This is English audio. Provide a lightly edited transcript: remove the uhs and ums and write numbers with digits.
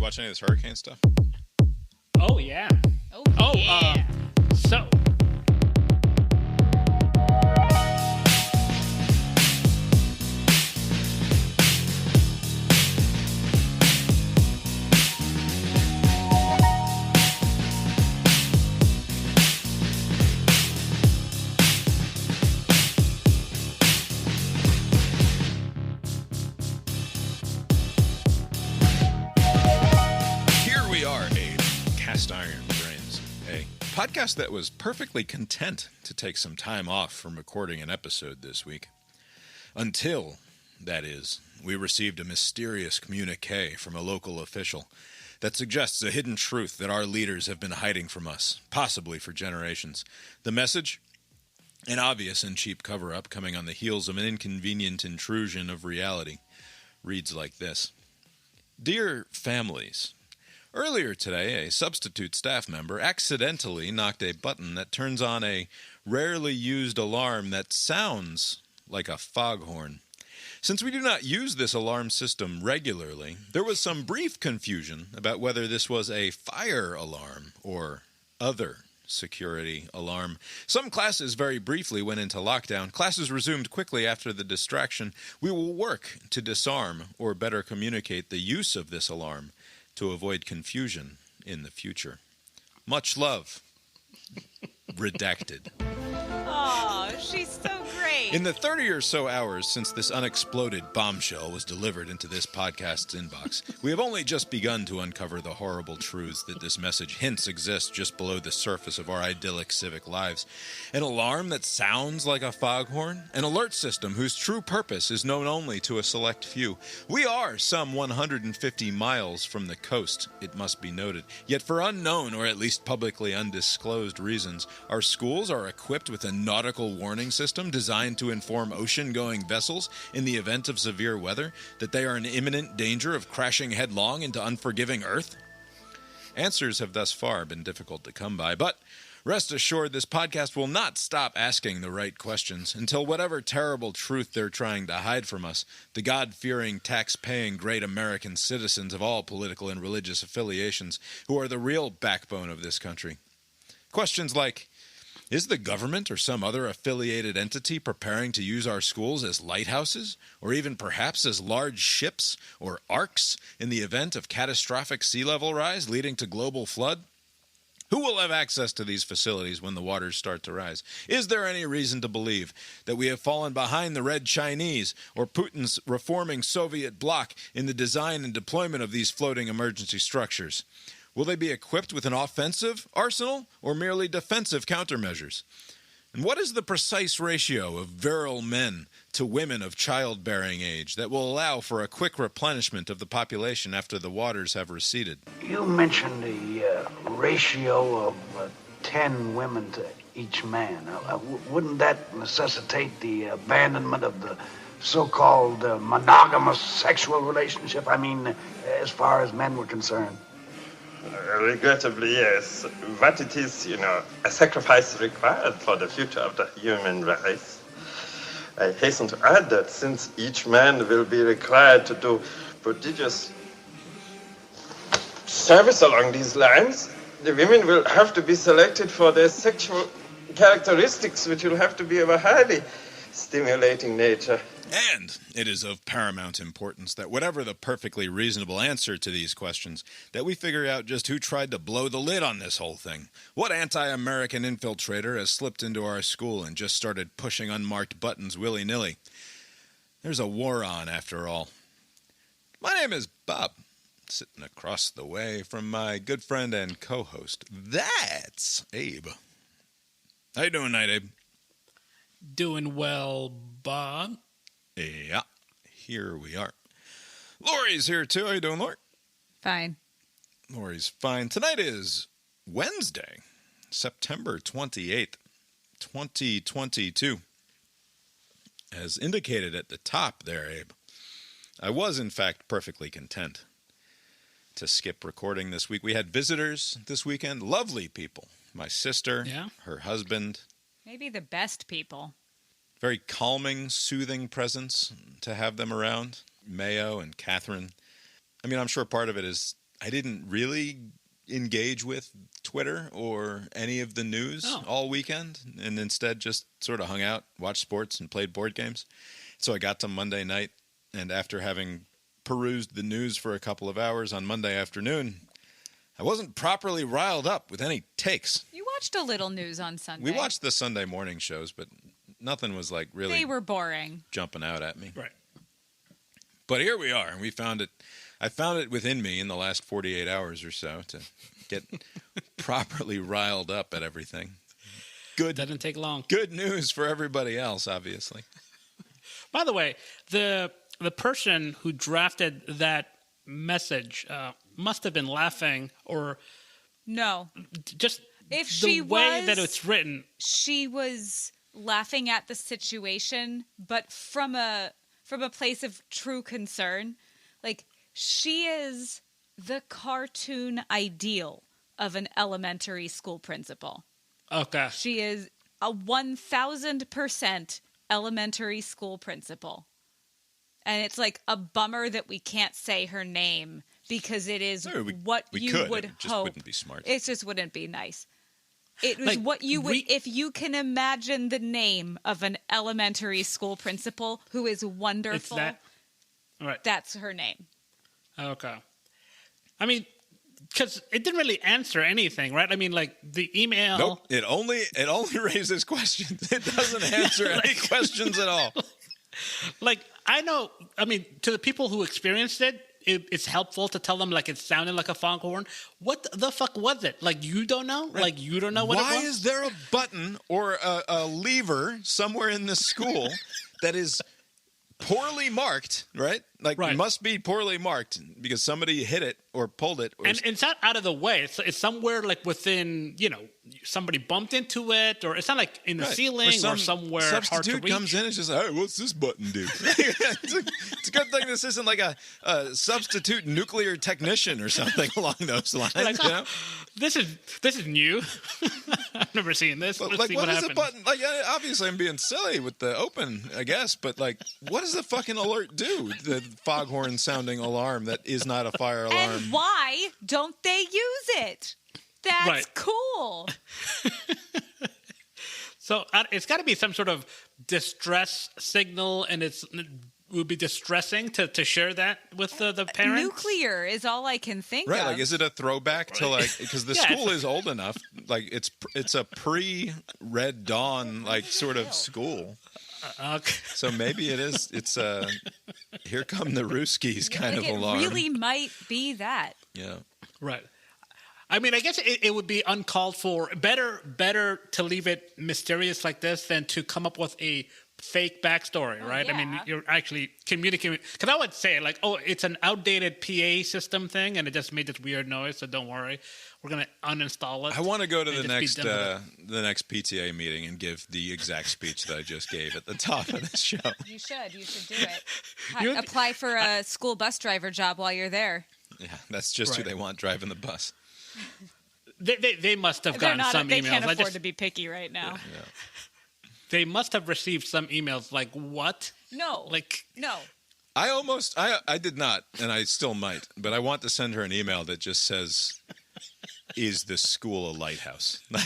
watch any of this hurricane stuff? Oh, yeah. Oh, yeah. So... Podcast that was perfectly content to take some time off from recording an episode this week. Until, that is, we received a mysterious communique from a local official that suggests a hidden truth that our leaders have been hiding from us, possibly for generations. The message? An obvious and cheap cover-up coming on the heels of an inconvenient intrusion of reality. Reads like this. Dear families, earlier today, a substitute staff member accidentally knocked a button that turns on a rarely used alarm that sounds like a foghorn. Since we do not use this alarm system regularly, there was some brief confusion about whether this was a fire alarm or other security alarm. Some classes very briefly went into lockdown. Classes resumed quickly after the distraction. We will work to disarm or better communicate the use of this alarm to avoid confusion in the future. Much love. Redacted. Oh, she's so great. In the 30 or so hours since this unexploded bombshell was delivered into this podcast's inbox, we have only just begun to uncover the horrible truths that this message hints exist just below the surface of our idyllic civic lives. An alarm that sounds like a foghorn? An alert system whose true purpose is known only to a select few. We are some 150 miles from the coast, it must be noted. Yet for unknown or at least publicly undisclosed reasons, our schools are equipped with a nautical warning system designed to inform ocean-going vessels in the event of severe weather that they are in imminent danger of crashing headlong into unforgiving Earth? Answers have thus far been difficult to come by, but rest assured this podcast will not stop asking the right questions until whatever terrible truth they're trying to hide from us, the God-fearing, tax-paying great American citizens of all political and religious affiliations who are the real backbone of this country. Questions like, is the government or some other affiliated entity preparing to use our schools as lighthouses, or even perhaps as large ships or arks in the event of catastrophic sea level rise leading to global flood? Who will have access to these facilities when the waters start to rise? Is there any reason to believe that we have fallen behind the Red Chinese or Putin's reforming Soviet bloc in the design and deployment of these floating emergency structures? Will they be equipped with an offensive arsenal or merely defensive countermeasures? And what is the precise ratio of virile men to women of childbearing age that will allow for a quick replenishment of the population after the waters have receded? You mentioned the ratio of 10 women to each man. Wouldn't that necessitate the abandonment of the so-called monogamous sexual relationship? I mean, as far as men were concerned. Regrettably, yes. But it is, a sacrifice required for the future of the human race. I hasten to add that since each man will be required to do prodigious service along these lines, the women will have to be selected for their sexual characteristics, which will have to be of a highly stimulating nature. And it is of paramount importance that whatever the perfectly reasonable answer to these questions, that we figure out just who tried to blow the lid on this whole thing. What anti-American infiltrator has slipped into our school and just started pushing unmarked buttons willy-nilly? There's a war on, after all. My name is Bob, sitting across the way from my good friend and co-host. That's Abe. How you doing tonight, Abe? Doing well, Bob. Yeah, here we are. Lori's here too. How you doing, Lori? Fine. Lori's fine. Tonight is Wednesday, September 28th, 2022. As indicated at the top there, Abe, I was in fact perfectly content to skip recording this week. We had visitors this weekend, lovely people. My sister, her husband. Maybe the best people. Very calming, soothing presence to have them around. Mayo and Catherine. I mean, I'm sure part of it is I didn't really engage with Twitter or any of the news all weekend, and instead just sort of hung out, watched sports, and played board games. So I got to Monday night, and after having perused the news for a couple of hours on Monday afternoon, I wasn't properly riled up with any takes. You watched a little news on Sunday. We watched the Sunday morning shows, but nothing was like really They were boring. jumping out at me. Right. But here we are, and we found it. I found it within me in the last 48 hours or so to get properly riled up at everything. Good. Doesn't take long. Good news for everybody else, obviously. By the way, the person who drafted that message must have been laughing, or No. just If the she way was, that it's written. she was laughing at the situation, but from a place of true concern. Like, she is the cartoon ideal of an elementary school principal. Okay. She is a 1,000% elementary school principal. And it's like a bummer that we can't say her name because it is what we you could. would It just hope. wouldn't be smart. It just wouldn't be nice. It was Like, what you would, if you can imagine the name of an elementary school principal who is wonderful, It's that. Right. that's her name. Okay. I mean, because it didn't really answer anything, right? I mean, like the email. Nope. It only raises questions. It doesn't answer any questions at all. Like, I know, I mean, to the people who experienced it's helpful to tell them, like, it sounded like a foghorn. What the fuck was it? Like, you don't know? Right. Like, you don't know what it was? Why is there a button or a lever somewhere in this school that is poorly marked, right? Like, Right. It must be poorly marked because somebody hit it or pulled it. Or And it's not out of the way. It's somewhere, like, within, somebody bumped into it, or it's not, like, in the Right. ceiling or somewhere hard to substitute reach. comes in and is just like, hey, what's this button do? it's a good thing this isn't like a substitute nuclear technician or something along those lines. Like, you know? This is new. I've never seen this. But, Let's like, see what is happens. the button? Like, obviously, I'm being silly with the open, I guess, but like, what does the fucking alert do? The foghorn sounding alarm that is not a fire alarm. And why don't they use it? That's Right. cool. So it's got to be some sort of distress signal, and it would be distressing to share that with the parents. Nuclear is all I can think Right, of. like, is it a throwback to, like, because the Yeah, school is old enough, like, it's a pre-Red Dawn, like, sort of school. Okay. So maybe it's a here come the Rooskies kind Like, of alarm. it really might be that. Yeah. Right. I mean, I guess it would be uncalled for. Better to leave it mysterious like this than to come up with a fake backstory, right? I mean, yeah. you're actually communicating. Because I would say, like, oh, it's an outdated PA system thing, and it just made this weird noise, so don't worry. We're going to uninstall it. I want to go to and the just be done with the next PTA meeting and give the exact speech that I just gave at the top of this show. You should do it. You- Apply for a school bus driver job while you're there. Yeah, that's just who Right. they want driving the bus. They must have They're gotten not. some They emails. can't I afford just- to be picky right now. They must have received some emails like, what? No. Like, No. I did not, and I still might, but I want to send her an email that just says, "Is the school a lighthouse?" Like,